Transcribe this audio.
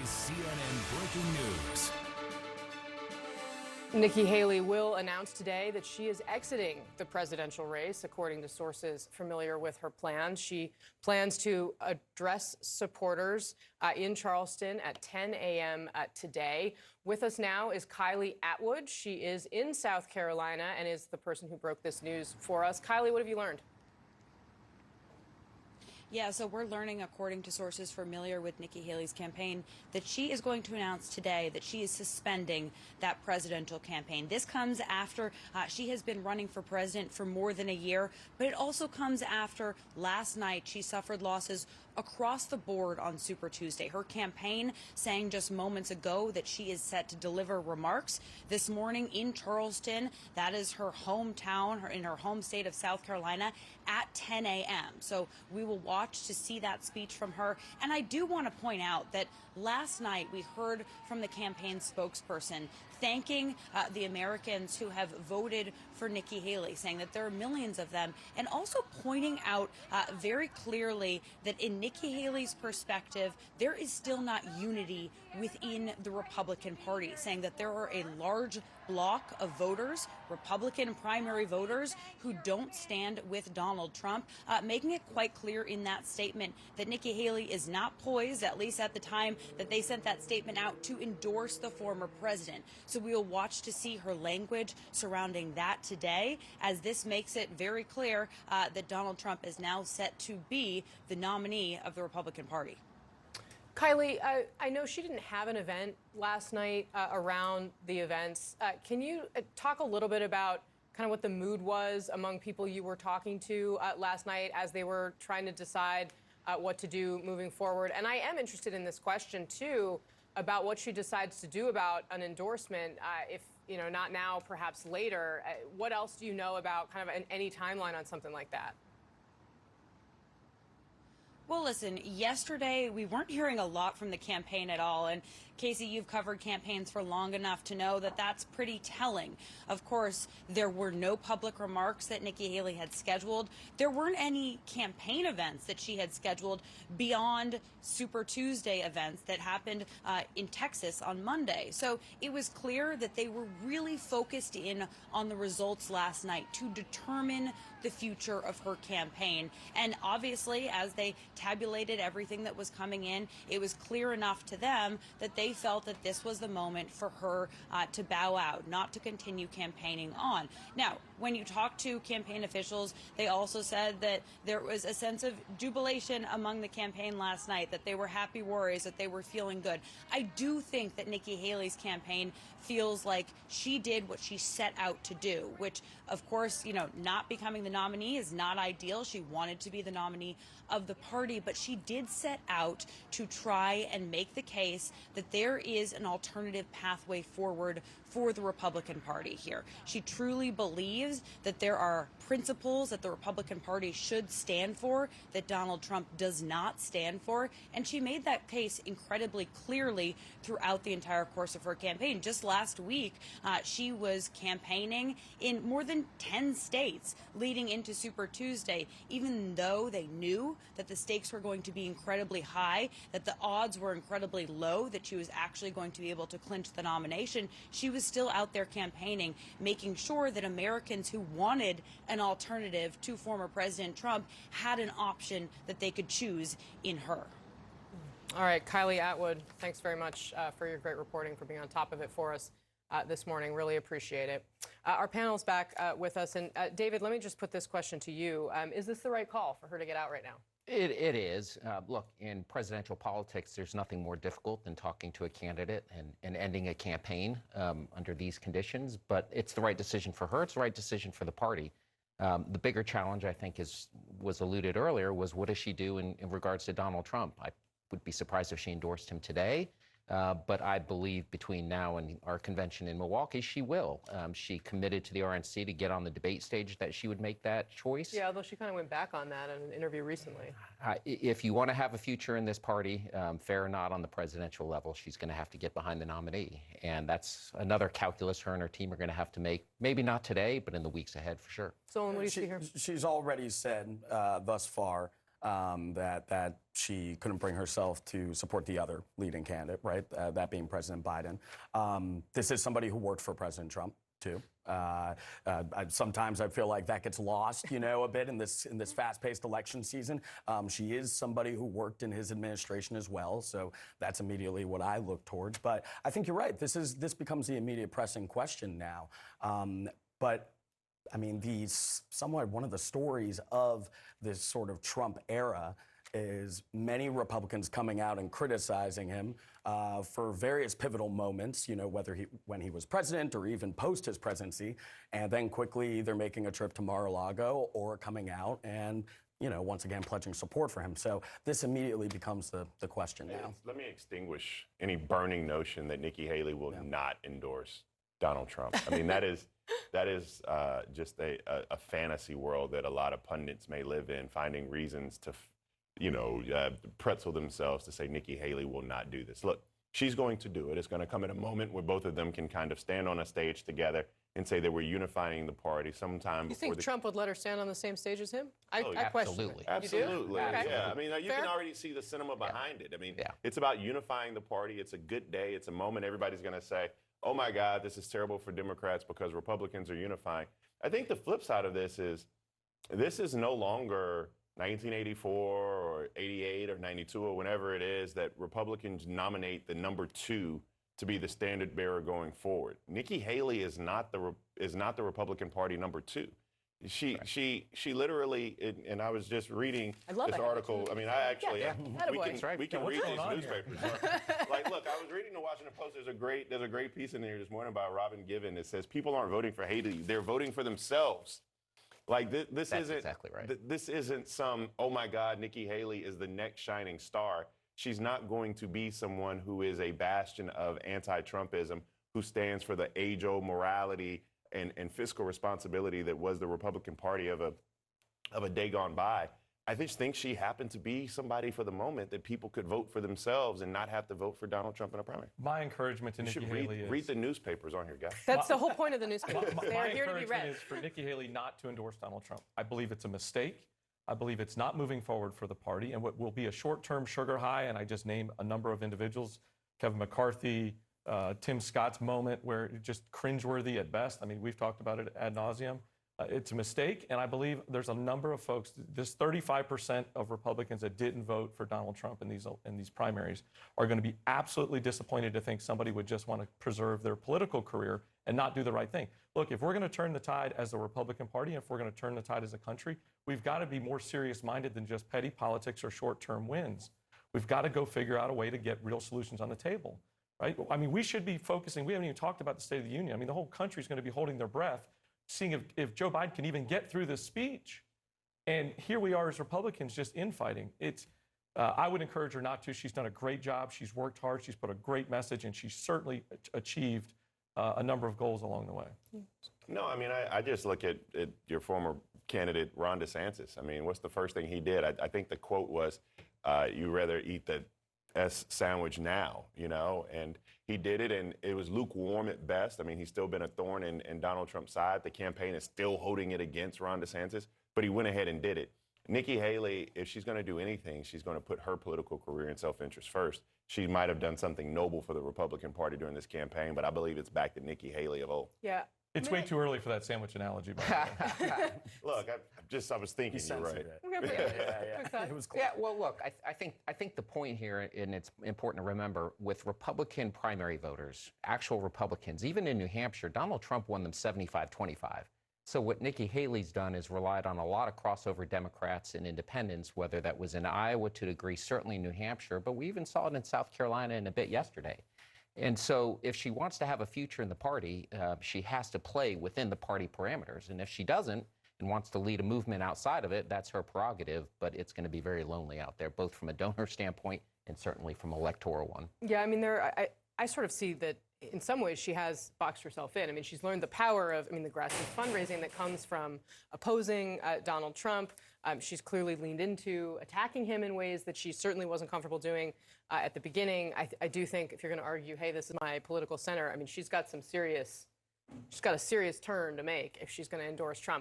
Today's CNN breaking news. Nikki Haley will announce today that she is exiting the presidential race, according to sources familiar with her plans. She plans to address supporters in Charleston at 10 a.m. Today. With us now is Kylie Atwood. She is in South Carolina and is the person who broke this news for us. Kylie, what have you learned? Yeah, so we're learning, according to sources familiar with Nikki Haley's campaign, that she is going to announce today that she is suspending that presidential campaign. This comes after she has been running for president for more than a year, but it also comes after last night she suffered losses across the board on Super Tuesday. Her campaign saying just moments ago that she is set to deliver remarks this morning in Charleston. That is her hometown, in her home state of South Carolina, at 10 a.m. So we will watch to see that speech from her. And I do want to point out that last night we heard from the campaign spokesperson thanking the Americans who have voted for Nikki Haley, saying that there are millions of them, and also pointing out very clearly that in Nikki Haley's perspective, there is still not unity within the Republican Party, saying that there are a large block of voters, Republican primary voters, who don't stand with Donald Trump, making it quite clear in that statement that Nikki Haley is not poised, at least at the time that they sent that statement out, to endorse the former president. So we will watch to see her language surrounding that today, as this makes it very clear that Donald Trump is now set to be the nominee of the Republican Party. Kylie, I know she didn't have an event last night around the events. Can you talk a little bit about kind of what the mood was among people you were talking to last night as they were trying to decide what to do moving forward? And I am interested in this question, too, about what she decides to do about an endorsement, if, you know, not now, perhaps later. What else do you know about kind of any timeline on something like that? Well, listen, yesterday we weren't hearing a lot from the campaign at all. And Casey, you've covered campaigns for long enough to know that that's pretty telling. Of course, there were no public remarks that Nikki Haley had scheduled. There weren't any campaign events that she had scheduled beyond Super Tuesday events that happened in Texas on Monday. So it was clear that they were really focused in on the results last night to determine the future of her campaign. And obviously, as they tabulated everything that was coming in, it was clear enough to them that they felt that this was the moment for her to bow out, not to continue campaigning on. Now, when you talk to campaign officials, they also said that there was a sense of jubilation among the campaign last night, that they were happy warriors, that they were feeling good. I do think that Nikki Haley's campaign feels like she did what she set out to do, which, of course, you know, not becoming the nominee is not ideal. She wanted to be the nominee of the party, but she did set out to try and make the case that there is an alternative pathway forward for the Republican Party here. She truly believes that there are principles that the Republican Party should stand for that Donald Trump does not stand for, and she made that case incredibly clearly throughout the entire course of her campaign. Just last week, she was campaigning in more than 10 states leading into Super Tuesday, even though they knew that the stakes were going to be incredibly high, that the odds were incredibly low, that she was actually going to be able to clinch the nomination. She was still out there campaigning, making sure that Americans who wanted an alternative to former President Trump had an option that they could choose in her. All right, Kylie Atwood, thanks very much for your great reporting, for being on top of it for us this morning. Really appreciate it. Our panel's back with us. And David, let me just put this question to you. Is this the right call for her to get out right now? It is. Look, in presidential politics, there's nothing more difficult than talking to a candidate and ending a campaign under these conditions. But it's the right decision for her. It's the right decision for the party. The bigger challenge, I think, was alluded earlier, was what does she do in regards to Donald Trump? I would be surprised if she endorsed him today. But I believe between now and our convention in Milwaukee, she will. She committed to the RNC to get on the debate stage that she would make that choice. Yeah, although she kind of went back on that in an interview recently. If you want to have a future in this party, fair or not on the presidential level, she's going to have to get behind the nominee. And that's another calculus her and her team are going to have to make, maybe not today, but in the weeks ahead for sure. So what do you see here? She's already said thus far that she couldn't bring herself to support the other leading candidate, right? That being President Biden. This is somebody who worked for President Trump, too. Sometimes I feel like that gets lost, a bit in this fast-paced election season. She is somebody who worked in his administration as well, so that's immediately what I look towards. But I think you're right. This becomes the immediate pressing question now. But I mean, somewhat one of the stories of this sort of Trump era is many Republicans coming out and criticizing him for various pivotal moments, whether when he was president or even post his presidency, and then quickly either making a trip to Mar-a-Lago or coming out and, once again, pledging support for him. So this immediately becomes the question now. Let me extinguish any burning notion that Nikki Haley will not endorse Donald Trump. I mean, that is just a fantasy world that a lot of pundits may live in, finding reasons to pretzel themselves to say Nikki Haley will not do this. Look, she's going to do it. It's going to come at a moment where both of them can kind of stand on a stage together and say that we're unifying the party sometime You before think Trump would let her stand on the same stage as him? I question absolutely. it. Absolutely. Okay. Yeah. I mean, you Fair. can already see the cinema behind it. I mean, Yeah. It's about unifying the party. It's a good day. It's a moment everybody's going to say, oh my God, this is terrible for Democrats because Republicans are unifying. I think the flip side of this is no longer 1984 or 88 or 92 or whenever it is that Republicans nominate the number 2 to be the standard bearer going forward. Nikki Haley is not the Republican Party number 2. She literally, and I was just reading this article. I mean, I actually, we can read these newspapers. Like, look, I was reading the Washington Post. There's a great piece in there this morning by Robin Given that says people aren't voting for Haley; they're voting for themselves. Like this isn't exactly right. This isn't some, oh my God, Nikki Haley is the next shining star. She's not going to be someone who is a bastion of anti-Trumpism, who stands for the age-old morality and fiscal responsibility that was the Republican Party of a day gone by. I just think she happened to be somebody for the moment that people could vote for themselves and not have to vote for Donald Trump in a primary. My encouragement to Nikki Haley is... Read the newspapers on here, guys. That's the whole point of the newspaper. They are My here to be read. encouragement is for Nikki Haley not to endorse Donald Trump. I believe it's a mistake. I believe it's not moving forward for the party. And what will be a short-term sugar high, and I just named a number of individuals, Kevin McCarthy, Tim Scott's moment where it's just cringeworthy at best. I mean, we've talked about it ad nauseum. It's a mistake, and I believe there's a number of folks, this 35% of Republicans that didn't vote for Donald Trump in these primaries are going to be absolutely disappointed to think somebody would just want to preserve their political career and not do the right thing. Look, if we're going to turn the tide as the Republican Party, if we're going to turn the tide as a country, we've got to be more serious-minded than just petty politics or short-term wins. We've got to go figure out a way to get real solutions on the table, right? I mean, we should be focusing. We haven't even talked about the State of the Union. I mean, the whole country is going to be holding their breath, seeing if Joe Biden can even get through this speech. And here we are as Republicans just infighting. I would encourage her not to. She's done a great job. She's worked hard. She's put a great message, and she's certainly achieved a number of goals along the way. No, I mean, I just look at your former candidate, Ron DeSantis. I mean, what's the first thing he did? I think the quote was, you rather eat the S sandwich now, and he did it, and it was lukewarm at best. I mean, he's still been a thorn in Donald Trump's side. The campaign is still holding it against Ron DeSantis, but he went ahead and did it. Nikki Haley, if she's going to do anything, she's going to put her political career and self-interest first. She might have done something noble for the Republican Party during this campaign, but I believe it's back to Nikki Haley of old. Yeah. It's way too early for that sandwich analogy, by the way. Look, I was thinking you're right. It was close. Yeah, well, look, I think the point here, and it's important to remember, with Republican primary voters, actual Republicans, even in New Hampshire, Donald Trump won them 75-25. So what Nikki Haley's done is relied on a lot of crossover Democrats and independents, whether that was in Iowa to a degree, certainly New Hampshire, but we even saw it in South Carolina and a bit yesterday. And so if she wants to have a future in the party, she has to play within the party parameters. And if she doesn't and wants to lead a movement outside of it, that's her prerogative, but it's going to be very lonely out there, both from a donor standpoint and certainly from an electoral one. Yeah, I mean, I sort of see that in some ways she has boxed herself in. I mean, she's learned the power of, the grassroots fundraising that comes from opposing Donald Trump. She's clearly leaned into attacking him in ways that she certainly wasn't comfortable doing at the beginning. I do think if you're going to argue, hey, this is my political center, I mean, she's got a serious turn to make if she's going to endorse Trump.